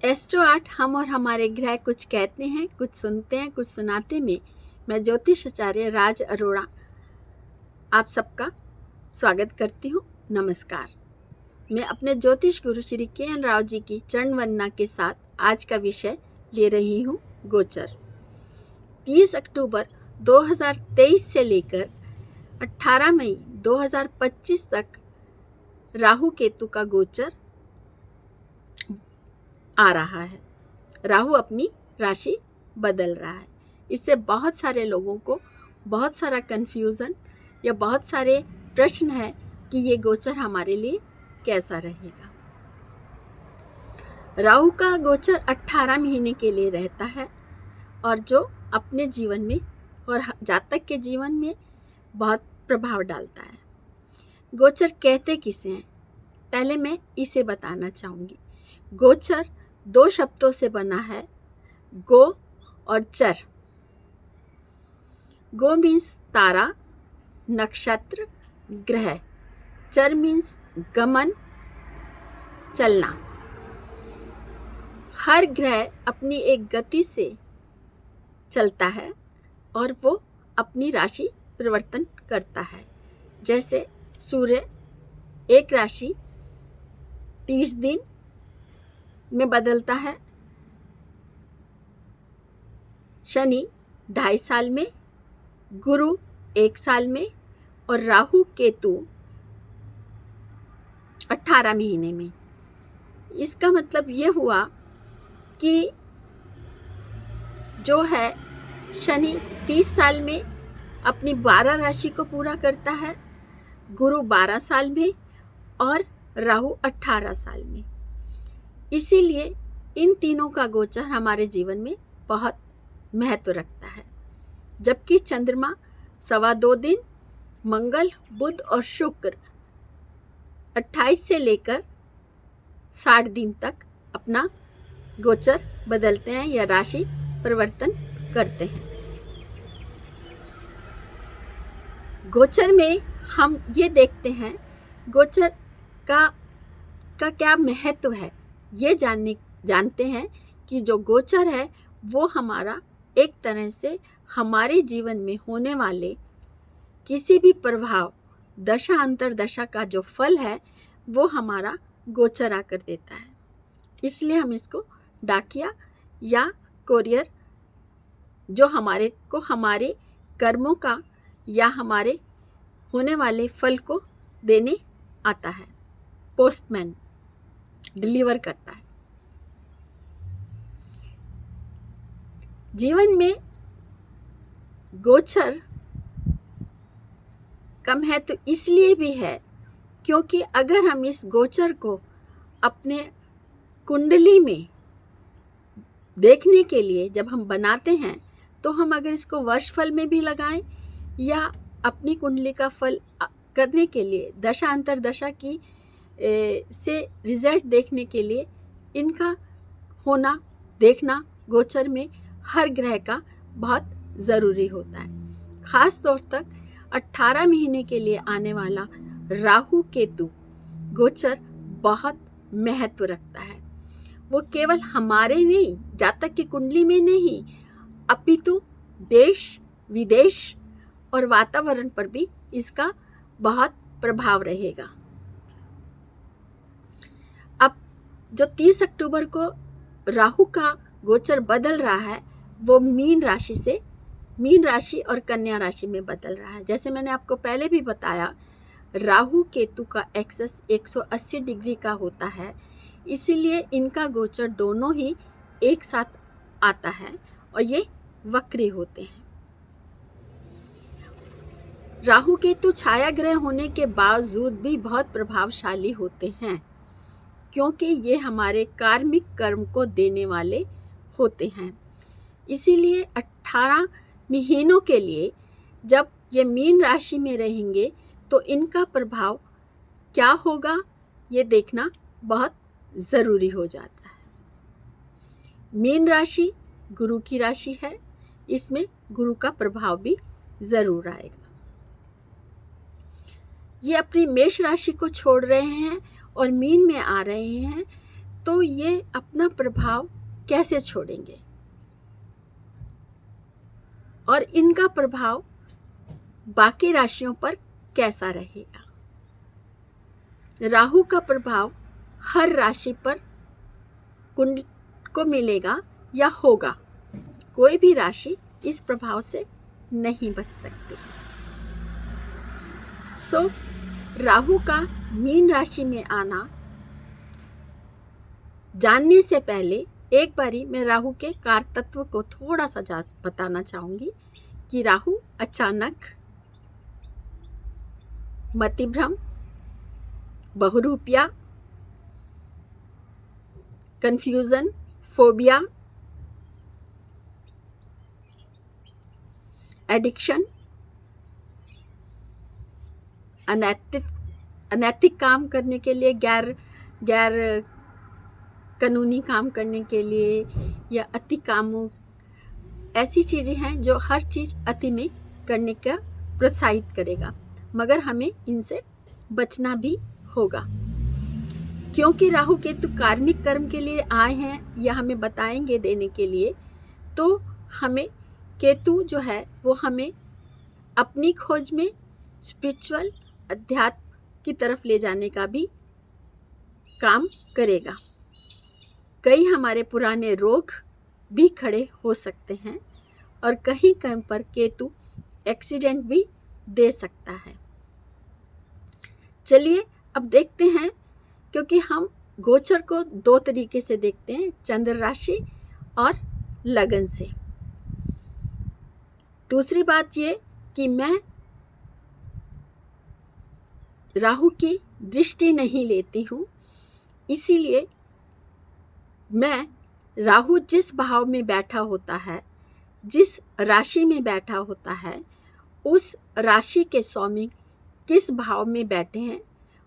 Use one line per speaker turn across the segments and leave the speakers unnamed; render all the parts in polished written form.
Astro art हम और हमारे ग्रह कुछ कहते हैं, कुछ सुनते हैं, कुछ सुनाते में मैं ज्योतिष आचार्य राज अरोड़ा आप सबका स्वागत करती हूँ। नमस्कार। मैं अपने ज्योतिष गुरु श्री के.एन. राव जी की चरण वंदना के साथ आज का विषय ले रही हूँ गोचर। 30 अक्टूबर 2023 से लेकर 18 मई 2025 तक राहु केतु का गोचर आ रहा है। राहु अपनी राशि बदल रहा है। इससे बहुत सारे लोगों को बहुत सारा कन्फ्यूज़न या बहुत सारे प्रश्न है कि ये गोचर हमारे लिए कैसा रहेगा। राहु का गोचर 18 महीने के लिए रहता है और जो अपने जीवन में और जातक के जीवन में बहुत प्रभाव डालता है। गोचर कहते किसे हैं, पहले मैं इसे बताना चाहूँगी। गोचर 2 शब्दों से बना है, गो और चर। गो मीन्स तारा, नक्षत्र, ग्रह। चर मीन्स गमन, चलना। हर ग्रह अपनी एक गति से चलता है और वो अपनी राशि परिवर्तन करता है। जैसे सूर्य एक राशि 30 दिन में बदलता है, शनि 2.5 साल में, गुरु 1 साल में और राहु केतु 18 महीने में। इसका मतलब ये हुआ कि जो है शनि 30 साल में अपनी 12 राशि को पूरा करता है, गुरु 12 साल में और राहु 18 साल में। इसीलिए इन तीनों का गोचर हमारे जीवन में बहुत महत्व रखता है। जबकि चंद्रमा 2.25 दिन, मंगल, बुध और शुक्र 28 से लेकर 60 दिन तक अपना गोचर बदलते हैं या राशि परिवर्तन करते हैं। गोचर में हम ये देखते हैं गोचर का क्या महत्व है। ये जानते हैं कि जो गोचर है वो हमारा एक तरह से हमारे जीवन में होने वाले किसी भी प्रभाव, दशा अंतरदशा का जो फल है वो हमारा गोचर आकर देता है। इसलिए हम इसको डाकिया या कोरियर जो हमारे कर्मों का या हमारे होने वाले फल को देने आता है, पोस्टमैन डिलीवर करता है। जीवन में गोचर का महत्व इसलिए भी है क्योंकि अगर हम इस गोचर को अपने कुंडली में देखने के लिए जब हम बनाते हैं तो हम अगर इसको वर्षफल में भी लगाएं या अपनी कुंडली का फल करने के लिए दशा अंतरदशा की से रिजल्ट देखने के लिए इनका होना देखना गोचर में हर ग्रह का बहुत ज़रूरी होता है। ख़ास तौर तक 18 महीने के लिए आने वाला राहु केतु गोचर बहुत महत्व रखता है। वो केवल हमारे नहीं, जातक की कुंडली में नहीं, अपितु देश विदेश और वातावरण पर भी इसका बहुत प्रभाव रहेगा। अब जो 30 अक्टूबर को राहु का गोचर बदल रहा है वो मीन राशि और कन्या राशि में बदल रहा है। जैसे मैंने आपको पहले भी बताया, राहु केतु का एक्सेस 180 डिग्री का होता है, इसीलिए इनका गोचर दोनों ही एक साथ आता है और ये वक्री होते हैं। राहु केतु छाया ग्रह होने के बावजूद भी बहुत प्रभावशाली होते हैं क्योंकि ये हमारे कार्मिक कर्म को देने वाले होते हैं। इसीलिए 18 महीनों के लिए जब ये मीन राशि में रहेंगे तो इनका प्रभाव क्या होगा ये देखना बहुत ज़रूरी हो जाता है। मीन राशि गुरु की राशि है, इसमें गुरु का प्रभाव भी ज़रूर आएगा। ये अपनी मेष राशि को छोड़ रहे हैं और मीन में आ रहे हैं तो ये अपना प्रभाव कैसे छोड़ेंगे और इनका प्रभाव बाकी राशियों पर कैसा रहेगा। राहु का प्रभाव हर राशि पर कुंड को मिलेगा या होगा, कोई भी राशि इस प्रभाव से नहीं बच सकती। राहु का मीन राशि में आना जानने से पहले एक बारी मैं राहु के कारतत्व को थोड़ा सा बताना चाहूंगी कि राहु अचानक, मतिभ्रम, बहुरूपिया, कंफ्यूजन, फोबिया, एडिक्शन, अनैतिक काम करने के लिए, गैर कानूनी काम करने के लिए, या अति कामों, ऐसी चीज़ें हैं जो हर चीज़ अति में करने का प्रोत्साहित करेगा, मगर हमें इनसे बचना भी होगा, क्योंकि राहु केतु कार्मिक कर्म के लिए आए हैं या हमें बताएंगे देने के लिए। तो हमें केतु जो है वो हमें अपनी खोज में स्पिरिचुअल, अध्यात्म की तरफ ले जाने का भी काम करेगा। कई हमारे पुराने रोग भी खड़े हो सकते हैं और कहीं कहीं पर केतु एक्सीडेंट भी दे सकता है। चलिए अब देखते हैं, क्योंकि हम गोचर को दो तरीके से देखते हैं, चंद्र राशि और लगन से। दूसरी बात ये कि मैं राहु की दृष्टि नहीं लेती हूँ, इसीलिए मैं राहु जिस भाव में बैठा होता है, जिस राशि में बैठा होता है, उस राशि के स्वामी किस भाव में बैठे हैं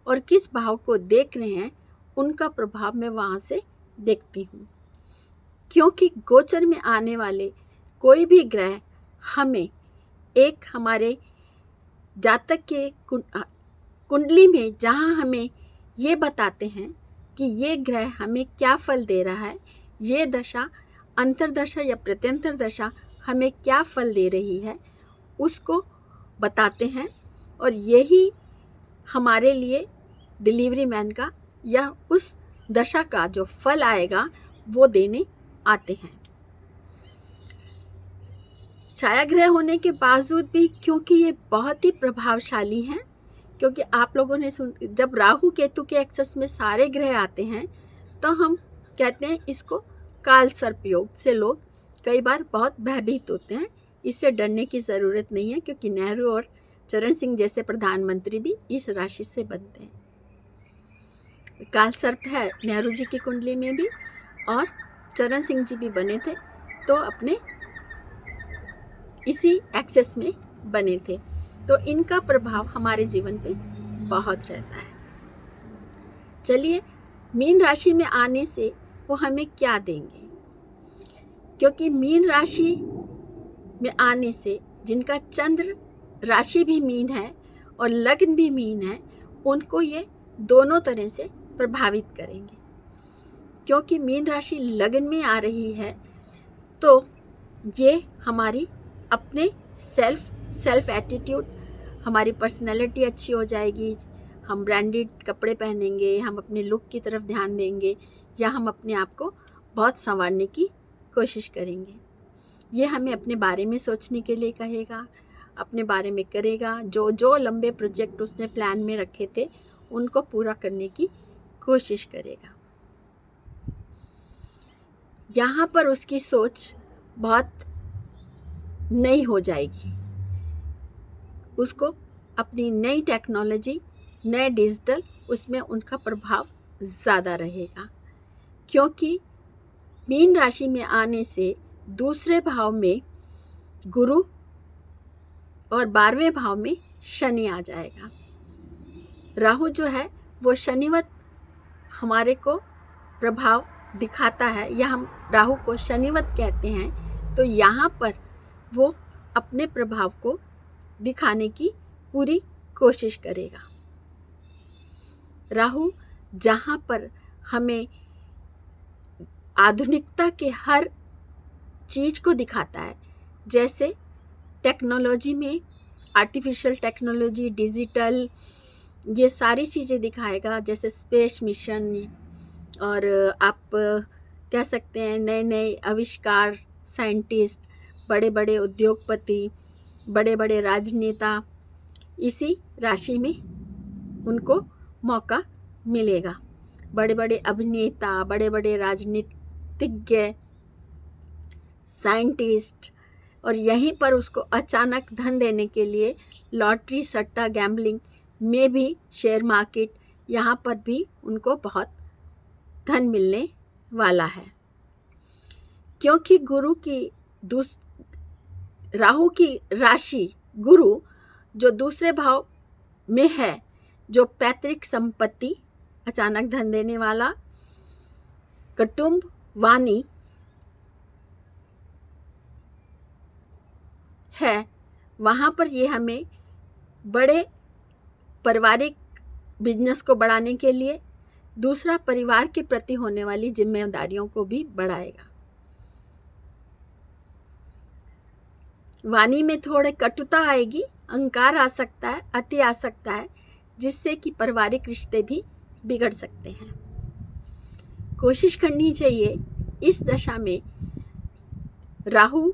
और किस भाव को देख रहे हैं, उनका प्रभाव मैं वहाँ से देखती हूँ। क्योंकि गोचर में आने वाले कोई भी ग्रह हमें एक हमारे जातक के कुंडली में जहाँ हमें ये बताते हैं कि ये ग्रह हमें क्या फल दे रहा है, ये दशा, अंतर्दशा या प्रत्यंतर दशा हमें क्या फल दे रही है, उसको बताते हैं, और यही हमारे लिए डिलीवरी मैन का या उस दशा का जो फल आएगा वो देने आते हैं। छाया ग्रह होने के बावजूद भी, क्योंकि ये बहुत ही प्रभावशाली हैं, क्योंकि आप लोगों ने जब राहु केतु के एक्सेस में सारे ग्रह आते हैं तो हम कहते हैं इसको काल सर्प योग से लोग कई बार बहुत भयभीत होते हैं। इससे डरने की ज़रूरत नहीं है, क्योंकि नेहरू और चरण सिंह जैसे प्रधानमंत्री भी इस राशि से बनते हैं। काल सर्प है नेहरू जी की कुंडली में भी, और चरण सिंह जी भी बने थे, तो अपने इसी एक्सेस में बने थे। तो इनका प्रभाव हमारे जीवन पे बहुत रहता है। चलिए, मीन राशि में आने से वो हमें क्या देंगे, क्योंकि मीन राशि में आने से जिनका चंद्र राशि भी मीन है और लग्न भी मीन है, उनको ये दोनों तरह से प्रभावित करेंगे। क्योंकि मीन राशि लग्न में आ रही है तो ये हमारी अपने सेल्फ एटीट्यूड, हमारी पर्सनैलिटी अच्छी हो जाएगी, हम ब्रांडेड कपड़े पहनेंगे, हम अपने लुक की तरफ ध्यान देंगे, या हम अपने आप को बहुत संवारने की कोशिश करेंगे। ये हमें अपने बारे में सोचने के लिए कहेगा, अपने बारे में करेगा, जो लंबे प्रोजेक्ट उसने प्लान में रखे थे उनको पूरा करने की कोशिश करेगा। यहाँ पर उसकी सोच बहुत नई हो जाएगी, उसको अपनी नई टेक्नोलॉजी, नए डिजिटल, उसमें उनका प्रभाव ज़्यादा रहेगा। क्योंकि मीन राशि में आने से दूसरे भाव में गुरु और 12वें भाव में शनि आ जाएगा। राहु जो है वो शनिवत हमारे को प्रभाव दिखाता है, या हम राहु को शनिवत कहते हैं। तो यहाँ पर वो अपने प्रभाव को दिखाने की पूरी कोशिश करेगा। राहु जहाँ पर हमें आधुनिकता के हर चीज़ को दिखाता है। जैसे टेक्नोलॉजी में आर्टिफिशियल टेक्नोलॉजी, डिजिटल, ये सारी चीज़ें दिखाएगा। जैसे स्पेस मिशन, और आप कह सकते हैं नए नए आविष्कार, साइंटिस्ट, बड़े बड़े उद्योगपति, बड़े बड़े राजनेता, इसी राशि में उनको मौका मिलेगा। बड़े बड़े अभिनेता, बड़े बड़े राजनीतिज्ञ, साइंटिस्ट, और यहीं पर उसको अचानक धन देने के लिए लॉटरी, सट्टा, गैम्बलिंग में भी, शेयर मार्केट, यहाँ पर भी उनको बहुत धन मिलने वाला है। क्योंकि राहु की राशि गुरु जो दूसरे भाव में है, जो पैतृक संपत्ति, अचानक धन देने वाला, कुटुंब, वाणी है, वहाँ पर ये हमें बड़े पारिवारिक बिजनेस को बढ़ाने के लिए, दूसरा परिवार के प्रति होने वाली जिम्मेदारियों को भी बढ़ाएगा। वाणी में थोड़े कटुता आएगी, अहंकार आ सकता है, अति आ सकता है, जिससे कि पारिवारिक रिश्ते भी बिगड़ सकते हैं। कोशिश करनी चाहिए इस दशा में, राहु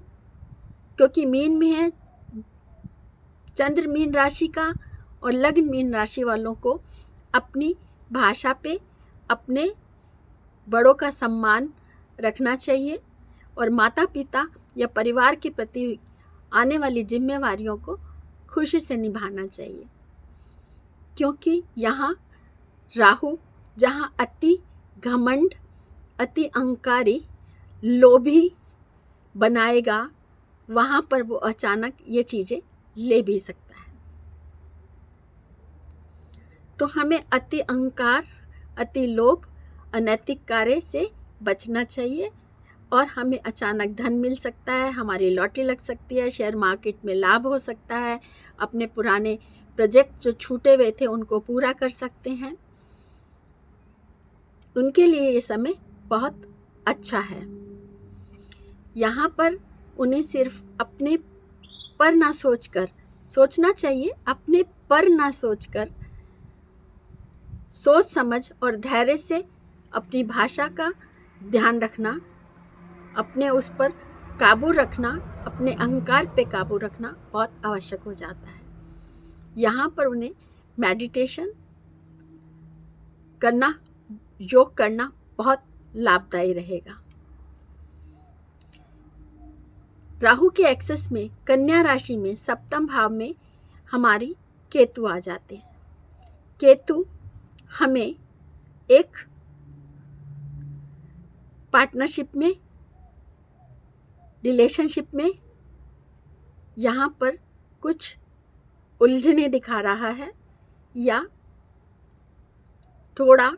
क्योंकि मीन में है, चंद्र मीन राशि का, और लग्न मीन राशि वालों को अपनी भाषा पे अपने बड़ों का सम्मान रखना चाहिए, और माता पिता या परिवार के प्रति आने वाली जिम्मेवारियों को खुशी से निभाना चाहिए। क्योंकि यहाँ राहु जहाँ अति घमंड, अति अहंकारी, लोभी बनाएगा, वहाँ पर वो अचानक ये चीज़ें ले भी सकता है। तो हमें अति अहंकार, अति लोभ, अनैतिक कार्य से बचना चाहिए, और हमें अचानक धन मिल सकता है, हमारी लॉटरी लग सकती है, शेयर मार्केट में लाभ हो सकता है, अपने पुराने प्रोजेक्ट जो छूटे हुए थे उनको पूरा कर सकते हैं। उनके लिए ये समय बहुत अच्छा है। यहाँ पर उन्हें सिर्फ अपने पर ना सोचकर, सोचना चाहिए अपने पर ना सोचकर, सोच समझ और धैर्य से अपनी भाषा का ध्यान रखना, अपने उस पर काबू रखना, अपने अहंकार पे काबू रखना बहुत आवश्यक हो जाता है। यहाँ पर उन्हें मेडिटेशन करना, योग करना बहुत लाभदायी रहेगा। राहु के एक्सेस में कन्या राशि में सप्तम भाव में हमारी केतु आ जाते हैं। केतु हमें एक पार्टनरशिप में, रिलेशनशिप में यहाँ पर कुछ उलझने दिखा रहा है, या थोड़ा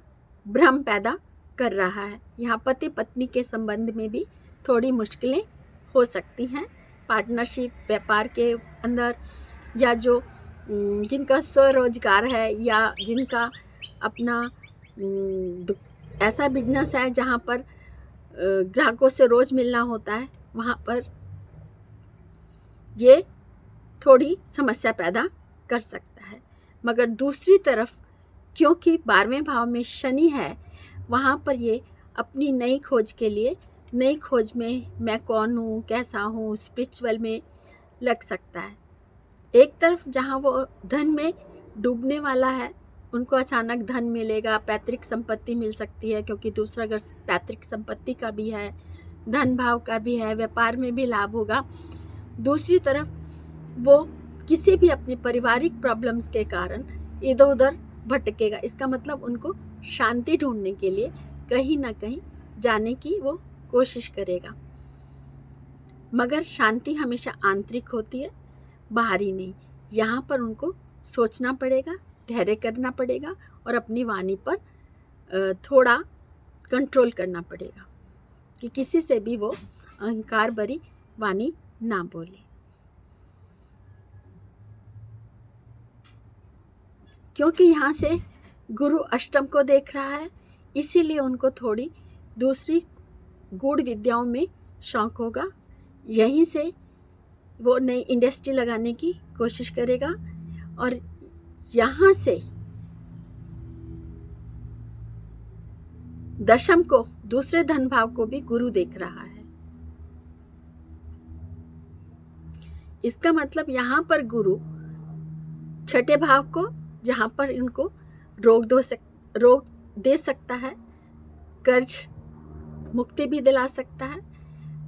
भ्रम पैदा कर रहा है। यहाँ पति पत्नी के संबंध में भी थोड़ी मुश्किलें हो सकती हैं। पार्टनरशिप, व्यापार के अंदर, या जो जिनका स्वरोजगार है, या जिनका अपना ऐसा बिजनेस है जहाँ पर ग्राहकों से रोज़ मिलना होता है, वहाँ पर ये थोड़ी समस्या पैदा कर सकता है। मगर दूसरी तरफ क्योंकि 12वें भाव में शनि है, वहाँ पर ये अपनी नई खोज के लिए, नई खोज में मैं कौन हूँ, कैसा हूँ, स्पिरिचुअल में लग सकता है। एक तरफ जहाँ वो धन में डूबने वाला है, उनको अचानक धन मिलेगा, पैतृक संपत्ति मिल सकती है, क्योंकि दूसरा घर पैतृक संपत्ति का भी है, धन भाव का भी है, व्यापार में भी लाभ होगा। दूसरी तरफ वो किसी भी अपनी पारिवारिक प्रॉब्लम्स के कारण इधर उधर भटकेगा। इसका मतलब उनको शांति ढूंढने के लिए कहीं ना कहीं जाने की वो कोशिश करेगा। मगर शांति हमेशा आंतरिक होती है, बाहरी नहीं। यहाँ पर उनको सोचना पड़ेगा, धैर्य करना पड़ेगा, और अपनी वाणी पर थोड़ा कंट्रोल करना पड़ेगा कि किसी से भी वो अहंकार भरी वाणी ना बोले। क्योंकि यहाँ से गुरु अष्टम को देख रहा है, इसीलिए उनको थोड़ी दूसरी गूढ़ विद्याओं में शौक होगा, यहीं से वो नई इंडस्ट्री लगाने की कोशिश करेगा और यहाँ से दशम को, दूसरे धन भाव को भी गुरु देख रहा है। इसका मतलब यहाँ पर गुरु छठे भाव को, जहाँ पर इनको रोक दे सकता है, कर्ज मुक्ति भी दिला सकता है,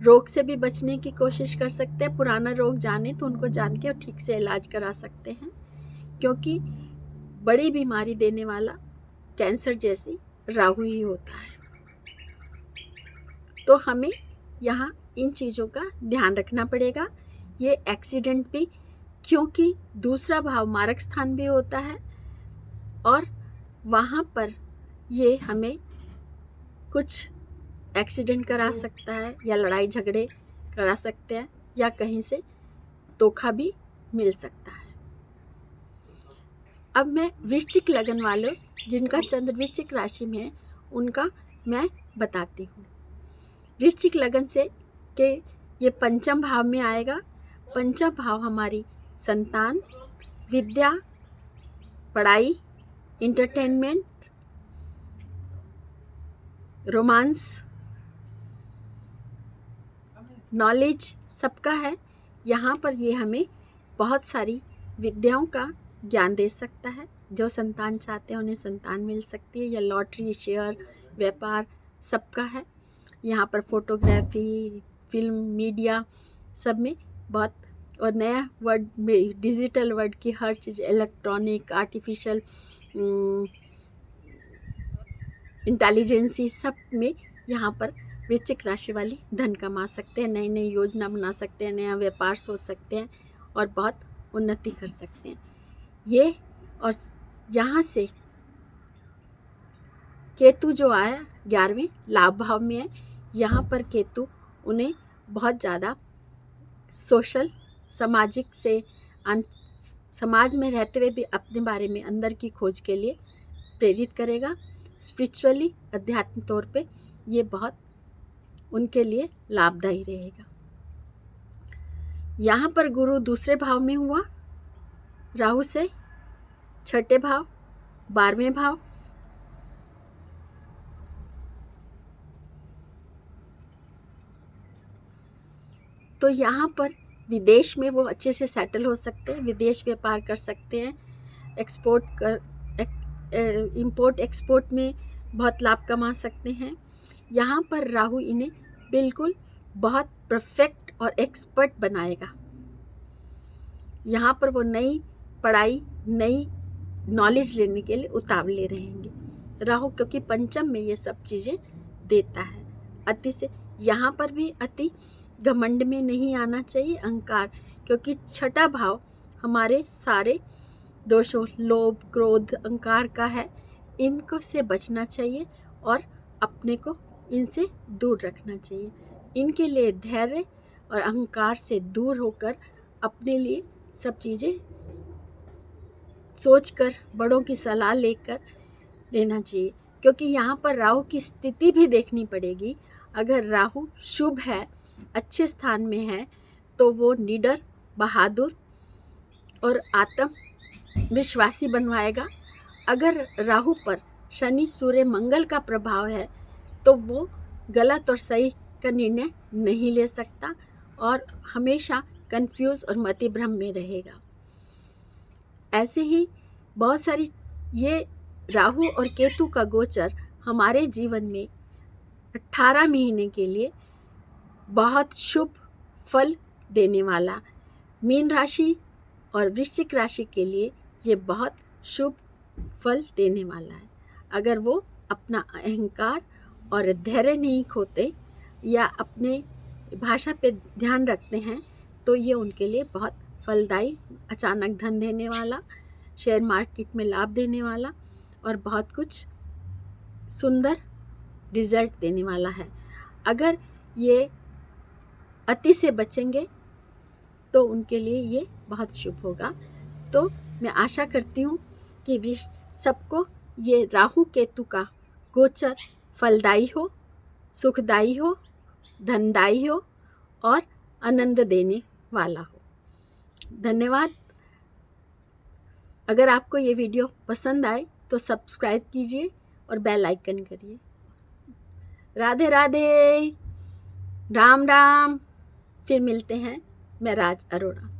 रोग से भी बचने की कोशिश कर सकते हैं। पुराना रोग जाने तो उनको जान के और ठीक से इलाज करा सकते हैं, क्योंकि बड़ी बीमारी देने वाला कैंसर जैसी राहु ही होता है। तो हमें यहाँ इन चीज़ों का ध्यान रखना पड़ेगा। ये एक्सीडेंट भी, क्योंकि दूसरा भाव मारक स्थान भी होता है और वहाँ पर ये हमें कुछ एक्सीडेंट करा सकता है या लड़ाई झगड़े करा सकते हैं या कहीं से धोखा भी मिल सकता है। अब मैं वृश्चिक लगन वालों जिनका चंद्र वृश्चिक राशि में है उनका मैं बताती हूँ। वृश्चिक लगन से के ये पंचम भाव में आएगा। पंचम भाव हमारी संतान, विद्या, पढ़ाई, इंटरटेनमेंट, रोमांस, नॉलेज सबका है। यहाँ पर ये हमें बहुत सारी विद्याओं का ज्ञान दे सकता है। जो संतान चाहते हैं उन्हें संतान मिल सकती है, या लॉटरी, शेयर, व्यापार सबका है। यहाँ पर फोटोग्राफी, फिल्म, मीडिया सब में बहुत, और नया वर्ड में डिजिटल वर्ड की हर चीज़, इलेक्ट्रॉनिक, आर्टिफिशियल इंटेलिजेंसी सब में यहाँ पर वृश्चिक राशि वाले धन कमा सकते हैं, नई नई योजना बना सकते हैं, नया व्यापार सोच सकते हैं और बहुत उन्नति कर सकते हैं ये। और यहाँ से केतु जो आया 11वें लाभ भाव में है, यहाँ पर केतु उन्हें बहुत ज़्यादा सोशल, सामाजिक से समाज में रहते हुए भी अपने बारे में अंदर की खोज के लिए प्रेरित करेगा। स्पिरिचुअली, अध्यात्म तौर पे ये बहुत उनके लिए लाभदायी रहेगा। यहाँ पर गुरु दूसरे भाव में हुआ राहु से, छठे भाव, 12वें भाव, तो यहाँ पर विदेश में वो अच्छे से सेटल हो सकते हैं, विदेश व्यापार कर सकते हैं, इंपोर्ट एक्सपोर्ट में बहुत लाभ कमा सकते हैं। यहाँ पर राहु इन्हें बिल्कुल बहुत परफेक्ट और एक्सपर्ट बनाएगा। यहाँ पर वो नई पढ़ाई, नई नॉलेज लेने के लिए उतावले रहेंगे राहु, क्योंकि पंचम में ये सब चीज़ें देता है। अति से यहाँ पर भी अति घमंड में नहीं आना चाहिए, अहंकार, क्योंकि छठा भाव हमारे सारे दोषों, लोभ, क्रोध, अहंकार का है। इनको से बचना चाहिए और अपने को इनसे दूर रखना चाहिए। इनके लिए धैर्य और अहंकार से दूर होकर अपने लिए सब चीज़ें सोचकर, बड़ों की सलाह लेकर लेना चाहिए, क्योंकि यहाँ पर राहु की स्थिति भी देखनी पड़ेगी। अगर राहु शुभ है, अच्छे स्थान में है, तो वो निडर, बहादुर और आत्मविश्वासी बनवाएगा। अगर राहु पर शनि, सूर्य, मंगल का प्रभाव है तो वो गलत और सही का निर्णय नहीं ले सकता और हमेशा कंफ्यूज और मति भ्रम में रहेगा। ऐसे ही बहुत सारी, ये राहु और केतु का गोचर हमारे जीवन में 18 महीने के लिए बहुत शुभ फल देने वाला, मीन राशि और वृश्चिक राशि के लिए ये बहुत शुभ फल देने वाला है। अगर वो अपना अहंकार और धैर्य नहीं खोते या अपने भाषा पे ध्यान रखते हैं तो ये उनके लिए बहुत फलदायी, अचानक धन देने वाला, शेयर मार्केट में लाभ देने वाला और बहुत कुछ सुंदर रिजल्ट देने वाला है। अगर ये अति से बचेंगे तो उनके लिए ये बहुत शुभ होगा। तो मैं आशा करती हूँ कि सबको ये राहु केतु का गोचर फलदायी हो, सुखदायी हो धनदायी हो और आनंद देने वाला हो। धन्यवाद। अगर आपको ये वीडियो पसंद आए तो सब्सक्राइब कीजिए और बेल आइकन करिए। राधे राधे, राम राम। फिर मिलते हैं। मैं राज अरोड़ा।